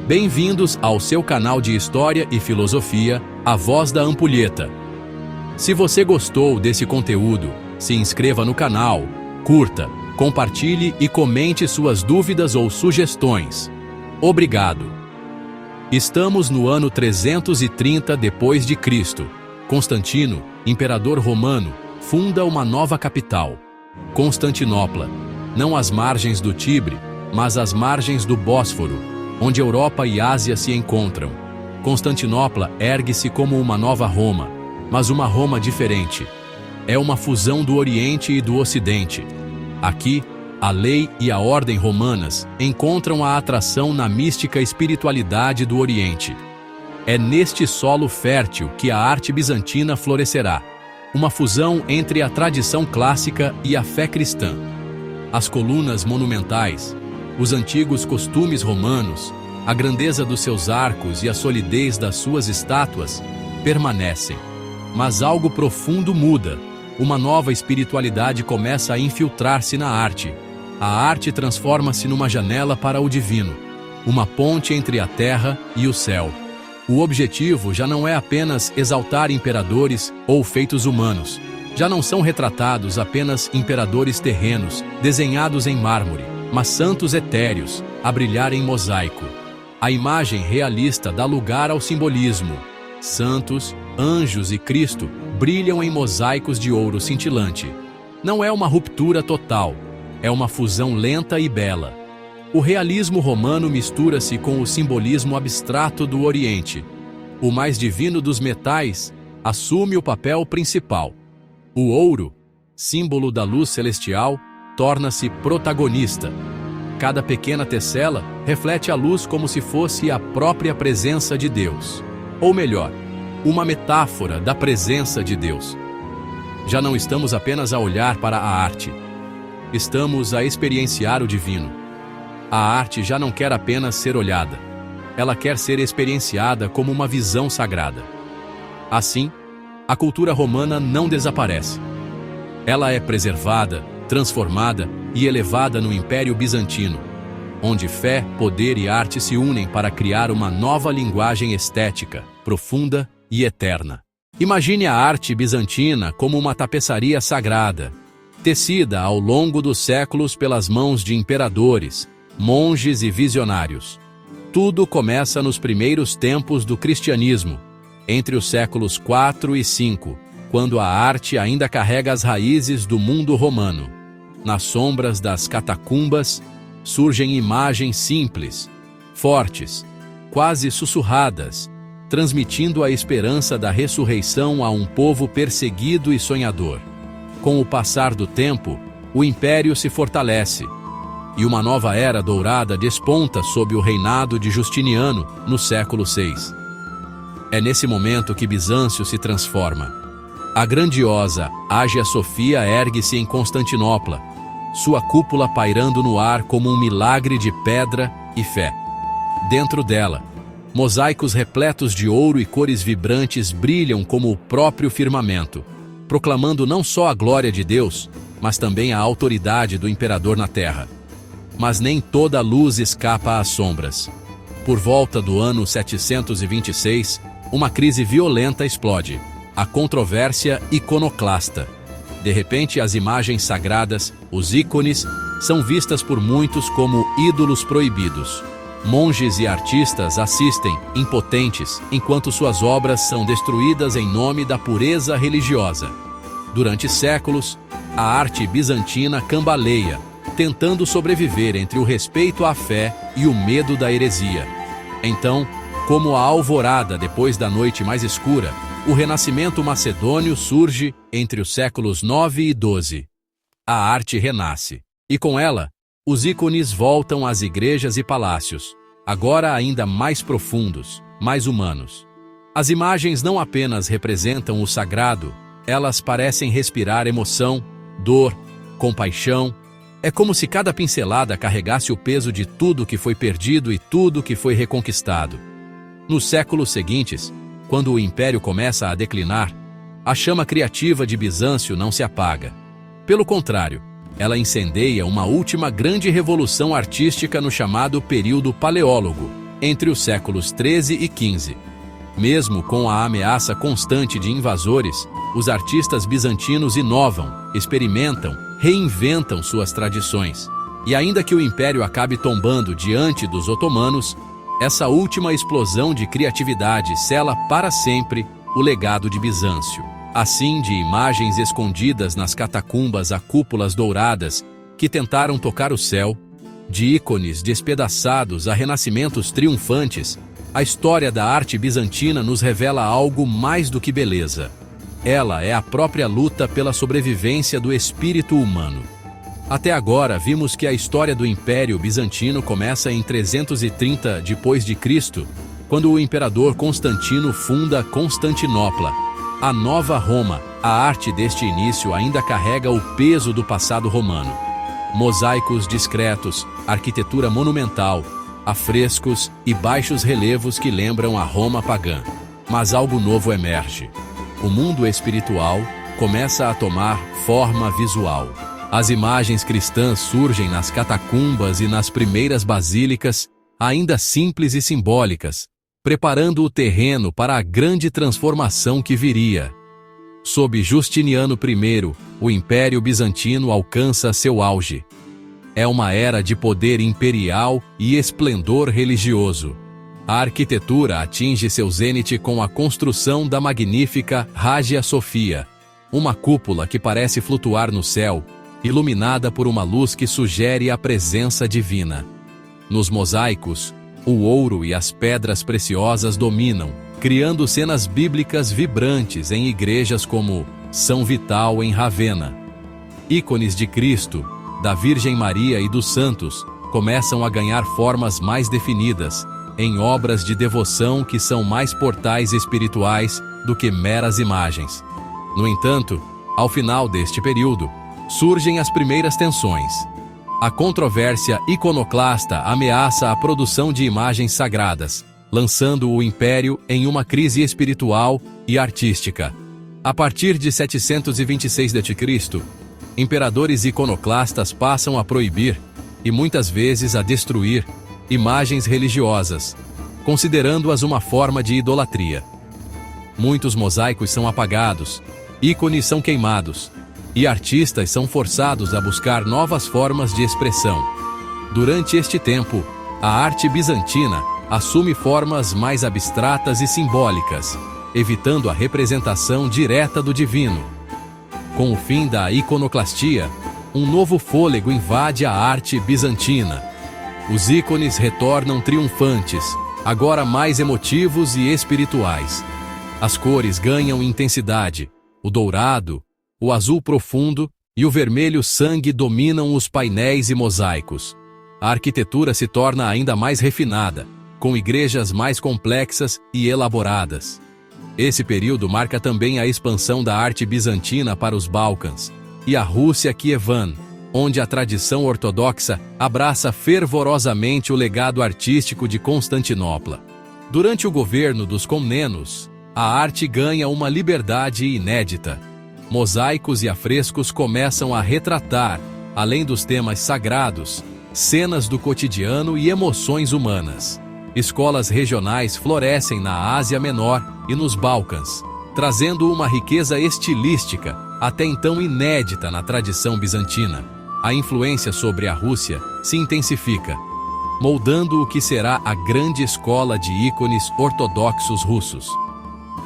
Bem-vindos ao seu canal de História e Filosofia, A Voz da Ampulheta. Se você gostou desse conteúdo, se inscreva no canal, curta, compartilhe e comente suas dúvidas ou sugestões. Obrigado. Estamos no ano 330 depois de Cristo. Constantino, imperador romano, funda uma nova capital, Constantinopla, não às margens do Tibre, mas às margens do Bósforo, onde Europa e Ásia se encontram. Constantinopla ergue-se como uma nova Roma, mas uma Roma diferente. É uma fusão do Oriente e do Ocidente. Aqui, a lei e a ordem romanas encontram a atração na mística espiritualidade do Oriente. É neste solo fértil que a arte bizantina florescerá, uma fusão entre a tradição clássica e a fé cristã. As colunas monumentais, os antigos costumes romanos, a grandeza dos seus arcos e a solidez das suas estátuas permanecem. Mas algo profundo muda. Uma nova espiritualidade começa a infiltrar-se na arte. A arte transforma-se numa janela para o divino, uma ponte entre a terra e o céu. O objetivo já não é apenas exaltar imperadores ou feitos humanos. Já não são retratados apenas imperadores terrenos, desenhados em mármore, mas santos etéreos, a brilhar em mosaico. A imagem realista dá lugar ao simbolismo. Santos, anjos e Cristo brilham em mosaicos de ouro cintilante. Não é uma ruptura total, é uma fusão lenta e bela. O realismo romano mistura-se com o simbolismo abstrato do Oriente. O mais divino dos metais assume o papel principal. O ouro, símbolo da luz celestial, torna-se protagonista. Cada pequena tessela reflete a luz como se fosse a própria presença de Deus. Ou melhor, uma metáfora da presença de Deus. Já não estamos apenas a olhar para a arte. Estamos a experienciar o divino. A arte já não quer apenas ser olhada. Ela quer ser experienciada como uma visão sagrada. Assim, a cultura romana não desaparece. Ela é preservada, transformada e elevada no Império Bizantino, onde fé, poder e arte se unem para criar uma nova linguagem estética, profunda e eterna. Imagine a arte bizantina como uma tapeçaria sagrada, tecida ao longo dos séculos pelas mãos de imperadores, monges e visionários. Tudo começa nos primeiros tempos do cristianismo, entre os séculos 4 e 5, quando a arte ainda carrega as raízes do mundo romano. Nas sombras das catacumbas surgem imagens simples, fortes, quase sussurradas, transmitindo a esperança da ressurreição a um povo perseguido e sonhador. Com o passar do tempo, o império se fortalece, e uma nova era dourada desponta sob o reinado de Justiniano no século VI. É nesse momento que Bizâncio se transforma. A grandiosa Ágia Sofia ergue-se em Constantinopla, sua cúpula pairando no ar como um milagre de pedra e fé. Dentro dela, mosaicos repletos de ouro e cores vibrantes brilham como o próprio firmamento, proclamando não só a glória de Deus, mas também a autoridade do imperador na terra. Mas nem toda a luz escapa às sombras. Por volta do ano 726, uma crise violenta explode, a controvérsia iconoclasta. De repente, as imagens sagradas, os ícones, são vistas por muitos como ídolos proibidos. Monges e artistas assistem, impotentes, enquanto suas obras são destruídas em nome da pureza religiosa. Durante séculos, a arte bizantina cambaleia, tentando sobreviver entre o respeito à fé e o medo da heresia. Então, como a alvorada depois da noite mais escura, o renascimento macedônio surge entre os séculos 9 e 12. A arte renasce, e com ela, os ícones voltam às igrejas e palácios, agora ainda mais profundos, mais humanos. As imagens não apenas representam o sagrado, elas parecem respirar emoção, dor, compaixão. É como se cada pincelada carregasse o peso de tudo que foi perdido e tudo que foi reconquistado. Nos séculos seguintes, quando o império começa a declinar, a chama criativa de Bizâncio não se apaga. Pelo contrário, ela incendeia uma última grande revolução artística no chamado período paleólogo, entre os séculos 13 e 15. Mesmo com a ameaça constante de invasores, os artistas bizantinos inovam, experimentam, reinventam suas tradições. E ainda que o império acabe tombando diante dos otomanos, essa última explosão de criatividade sela para sempre o legado de Bizâncio. Assim, de imagens escondidas nas catacumbas a cúpulas douradas que tentaram tocar o céu, de ícones despedaçados a renascimentos triunfantes, a história da arte bizantina nos revela algo mais do que beleza. Ela é a própria luta pela sobrevivência do espírito humano. Até agora, vimos que a história do Império Bizantino começa em 330 d.C., quando o imperador Constantino funda Constantinopla, a Nova Roma. A arte deste início ainda carrega o peso do passado romano. Mosaicos discretos, arquitetura monumental, afrescos e baixos relevos que lembram a Roma pagã. Mas algo novo emerge. O mundo espiritual começa a tomar forma visual. As imagens cristãs surgem nas catacumbas e nas primeiras basílicas, ainda simples e simbólicas, preparando o terreno para a grande transformação que viria. Sob Justiniano I, o Império Bizantino alcança seu auge. É uma era de poder imperial e esplendor religioso. A arquitetura atinge seu zênite com a construção da magnífica Hagia Sophia, uma cúpula que parece flutuar no céu, iluminada por uma luz que sugere a presença divina. Nos mosaicos, o ouro e as pedras preciosas dominam, criando cenas bíblicas vibrantes em igrejas como São Vital em Ravenna. Ícones de Cristo, da Virgem Maria e dos santos começam a ganhar formas mais definidas, em obras de devoção que são mais portais espirituais do que meras imagens. No entanto, ao final deste período, surgem as primeiras tensões. A controvérsia iconoclasta ameaça a produção de imagens sagradas, lançando o império em uma crise espiritual e artística. A partir de 726 d.C., imperadores iconoclastas passam a proibir, e muitas vezes a destruir, imagens religiosas, considerando-as uma forma de idolatria. Muitos mosaicos são apagados, ícones são queimados, e artistas são forçados a buscar novas formas de expressão. Durante este tempo, a arte bizantina assume formas mais abstratas e simbólicas, evitando a representação direta do divino. Com o fim da iconoclastia, um novo fôlego invade a arte bizantina. Os ícones retornam triunfantes, agora mais emotivos e espirituais. As cores ganham intensidade, o dourado, o azul profundo e o vermelho sangue dominam os painéis e mosaicos. A arquitetura se torna ainda mais refinada, com igrejas mais complexas e elaboradas. Esse período marca também a expansão da arte bizantina para os Balcãs e a Rússia Kievan, onde a tradição ortodoxa abraça fervorosamente o legado artístico de Constantinopla. Durante o governo dos Comnenos, a arte ganha uma liberdade inédita. Mosaicos e afrescos começam a retratar, além dos temas sagrados, cenas do cotidiano e emoções humanas. Escolas regionais florescem na Ásia Menor e nos Balcãs, trazendo uma riqueza estilística até então inédita na tradição bizantina. A influência sobre a Rússia se intensifica, moldando o que será a grande escola de ícones ortodoxos russos.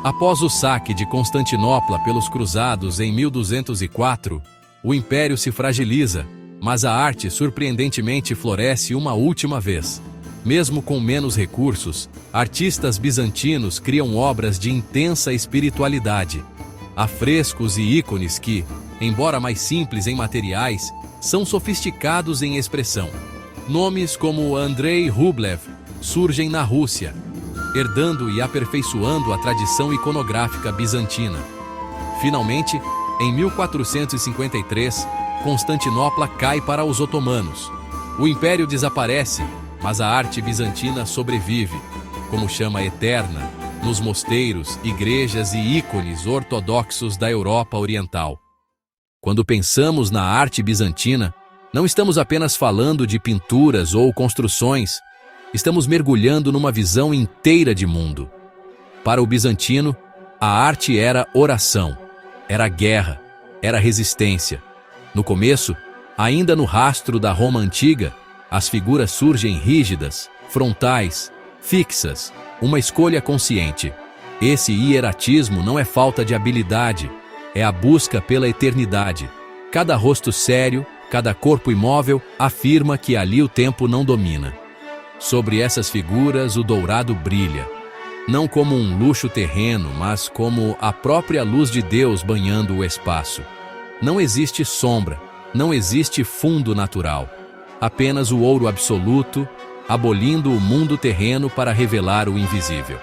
Após o saque de Constantinopla pelos cruzados em 1204, o império se fragiliza, mas a arte surpreendentemente floresce uma última vez. Mesmo com menos recursos, artistas bizantinos criam obras de intensa espiritualidade. Afrescos e ícones que, embora mais simples em materiais, são sofisticados em expressão. Nomes como Andrei Rublev surgem na Rússia, herdando e aperfeiçoando a tradição iconográfica bizantina. Finalmente, em 1453, Constantinopla cai para os otomanos. O império desaparece, mas a arte bizantina sobrevive, como chama eterna, nos mosteiros, igrejas e ícones ortodoxos da Europa Oriental. Quando pensamos na arte bizantina, não estamos apenas falando de pinturas ou construções, Estamos mergulhando numa visão inteira de mundo. Para o bizantino, a arte era oração, era guerra, era resistência. No começo, ainda no rastro da Roma antiga, as figuras surgem rígidas, frontais, fixas, uma escolha consciente. Esse hieratismo não é falta de habilidade, é a busca pela eternidade. Cada rosto sério, cada corpo imóvel afirma que ali o tempo não domina. Sobre essas figuras o dourado brilha, não como um luxo terreno, mas como a própria luz de Deus banhando o espaço. Não existe sombra, não existe fundo natural, apenas o ouro absoluto, abolindo o mundo terreno para revelar o invisível.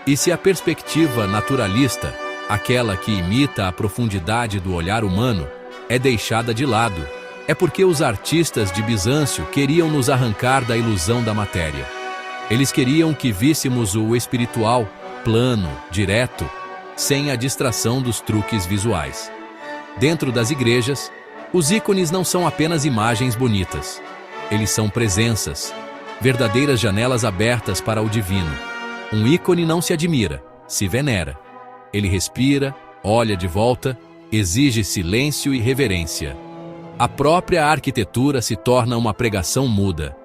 E se a perspectiva naturalista, aquela que imita a profundidade do olhar humano, é deixada de lado, é porque os artistas de Bizâncio queriam nos arrancar da ilusão da matéria. Eles queriam que víssemos o espiritual, plano, direto, sem a distração dos truques visuais. Dentro das igrejas, os ícones não são apenas imagens bonitas. Eles são presenças, verdadeiras janelas abertas para o divino. Um ícone não se admira, se venera. Ele respira, olha de volta, exige silêncio e reverência. A própria arquitetura se torna uma pregação muda.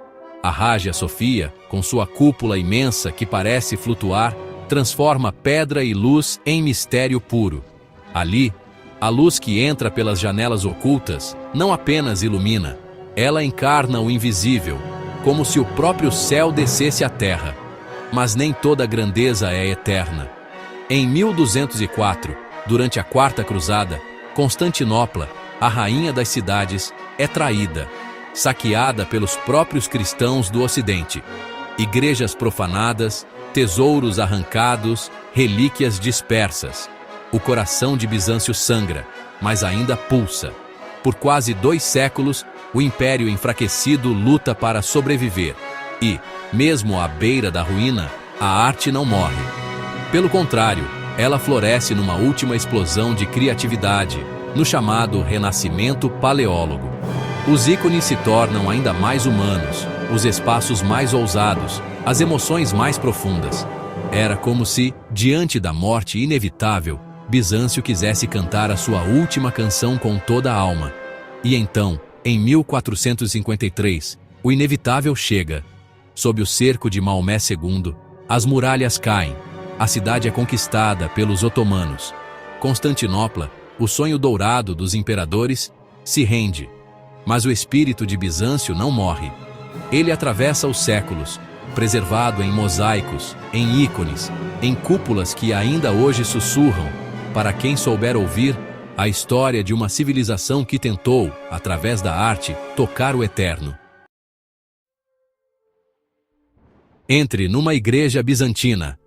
A Hagia Sophia, com sua cúpula imensa que parece flutuar, transforma pedra e luz em mistério puro. Ali, a luz que entra pelas janelas ocultas não apenas ilumina, ela encarna o invisível, como se o próprio céu descesse à terra. Mas nem toda grandeza é eterna. Em 1204, durante a Quarta Cruzada, Constantinopla, a rainha das cidades, é traída, saqueada pelos próprios cristãos do Ocidente. Igrejas profanadas, tesouros arrancados, relíquias dispersas. O coração de Bizâncio sangra, mas ainda pulsa. Por quase 2 séculos, o império enfraquecido luta para sobreviver. E, mesmo à beira da ruína, a arte não morre. Pelo contrário, ela floresce numa última explosão de criatividade, no chamado Renascimento Paleólogo. Os ícones se tornam ainda mais humanos, os espaços mais ousados, as emoções mais profundas. Era como se, diante da morte inevitável, Bizâncio quisesse cantar a sua última canção com toda a alma. E então, em 1453, o inevitável chega. Sob o cerco de Maomé II, as muralhas caem, a cidade é conquistada pelos otomanos. Constantinopla, o sonho dourado dos imperadores, se rende. Mas o espírito de Bizâncio não morre. Ele atravessa os séculos, preservado em mosaicos, em ícones, em cúpulas que ainda hoje sussurram, para quem souber ouvir, a história de uma civilização que tentou, através da arte, tocar o eterno. Entre numa igreja bizantina.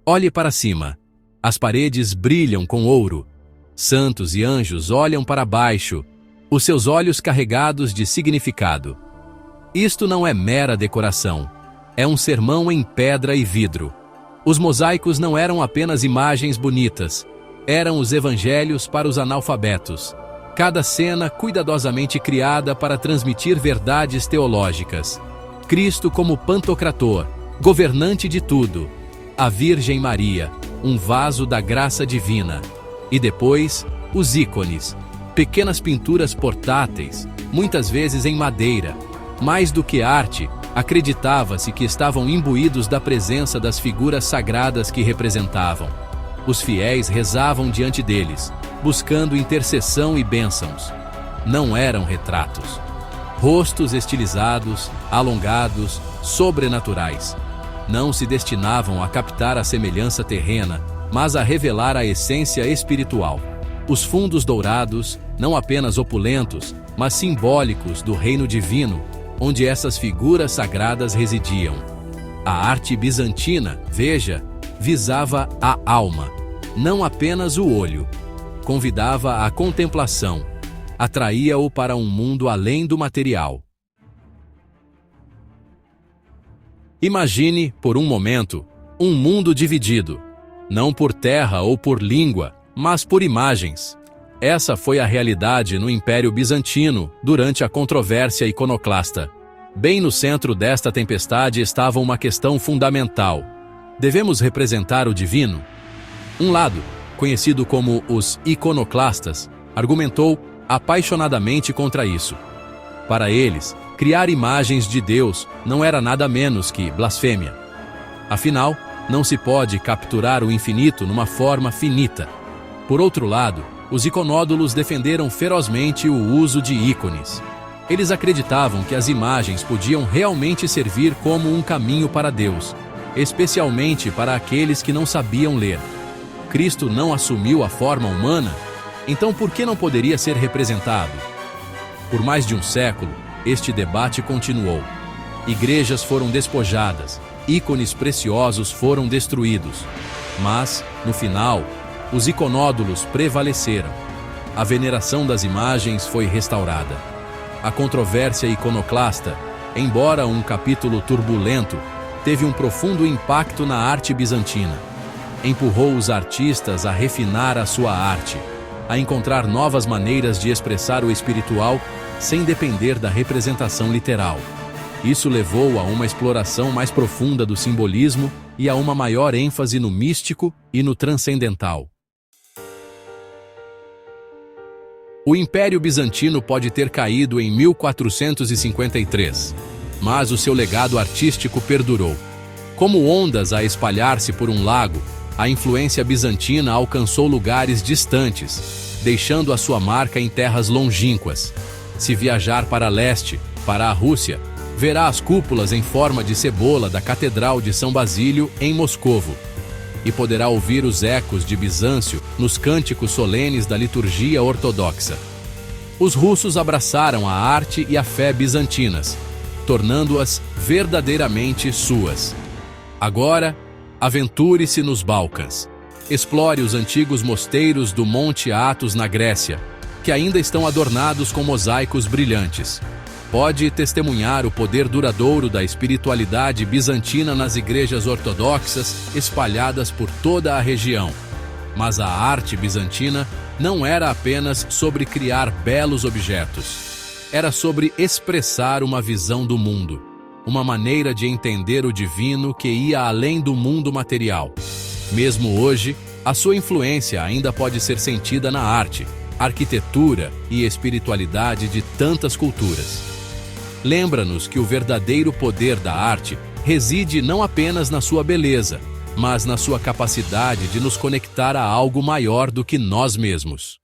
Olhe para cima. As paredes brilham com ouro. Santos e anjos olham para baixo, os seus olhos carregados de significado. Isto não é mera decoração. É um sermão em pedra e vidro. Os mosaicos não eram apenas imagens bonitas. Eram os evangelhos para os analfabetos. Cada cena cuidadosamente criada para transmitir verdades teológicas. Cristo como Pantocrator, governante de tudo. A Virgem Maria, um vaso da graça divina. E depois, os ícones, pequenas pinturas portáteis, muitas vezes em madeira. Mais do que arte, acreditava-se que estavam imbuídos da presença das figuras sagradas que representavam. Os fiéis rezavam diante deles, buscando intercessão e bênçãos. Não eram retratos. Rostos estilizados, alongados, sobrenaturais. Não se destinavam a captar a semelhança terrena, mas a revelar a essência espiritual. Os fundos dourados, não apenas opulentos, mas simbólicos do reino divino, onde essas figuras sagradas residiam. A arte bizantina, veja, visava a alma, não apenas o olho. Convidava à contemplação, atraía-o para um mundo além do material. Imagine, por um momento, um mundo dividido, não por terra ou por língua, mas por imagens. Essa foi a realidade no Império Bizantino durante a controvérsia iconoclasta. Bem no centro desta tempestade estava uma questão fundamental. Devemos representar o divino? Um lado, conhecido como os iconoclastas, argumentou apaixonadamente contra isso. Para eles, criar imagens de Deus não era nada menos que blasfêmia. Afinal, não se pode capturar o infinito numa forma finita. Por outro lado, os iconódulos defenderam ferozmente o uso de ícones. Eles acreditavam que as imagens podiam realmente servir como um caminho para Deus, especialmente para aqueles que não sabiam ler. Cristo não assumiu a forma humana, então por que não poderia ser representado? Por mais de um século, este debate continuou. Igrejas foram despojadas, ícones preciosos foram destruídos. Mas, no final, os iconódulos prevaleceram. A veneração das imagens foi restaurada. A controvérsia iconoclasta, embora um capítulo turbulento, teve um profundo impacto na arte bizantina. Empurrou os artistas a refinar a sua arte, a encontrar novas maneiras de expressar o espiritual sem depender da representação literal. Isso levou a uma exploração mais profunda do simbolismo e a uma maior ênfase no místico e no transcendental. O Império Bizantino pode ter caído em 1453, mas o seu legado artístico perdurou. Como ondas a espalhar-se por um lago, a influência bizantina alcançou lugares distantes, deixando a sua marca em terras longínquas. Se viajar para leste, para a Rússia, verá as cúpulas em forma de cebola da Catedral de São Basílio em Moscovo, e poderá ouvir os ecos de Bizâncio nos cânticos solenes da liturgia ortodoxa. Os russos abraçaram a arte e a fé bizantinas, tornando-as verdadeiramente suas. Agora, aventure-se nos Balcãs. Explore os antigos mosteiros do Monte Athos na Grécia, que ainda estão adornados com mosaicos brilhantes. Pode testemunhar o poder duradouro da espiritualidade bizantina nas igrejas ortodoxas espalhadas por toda a região. Mas a arte bizantina não era apenas sobre criar belos objetos. Era sobre expressar uma visão do mundo, uma maneira de entender o divino que ia além do mundo material. Mesmo hoje, a sua influência ainda pode ser sentida na arte, arquitetura e espiritualidade de tantas culturas. Lembra-nos que o verdadeiro poder da arte reside não apenas na sua beleza, mas na sua capacidade de nos conectar a algo maior do que nós mesmos.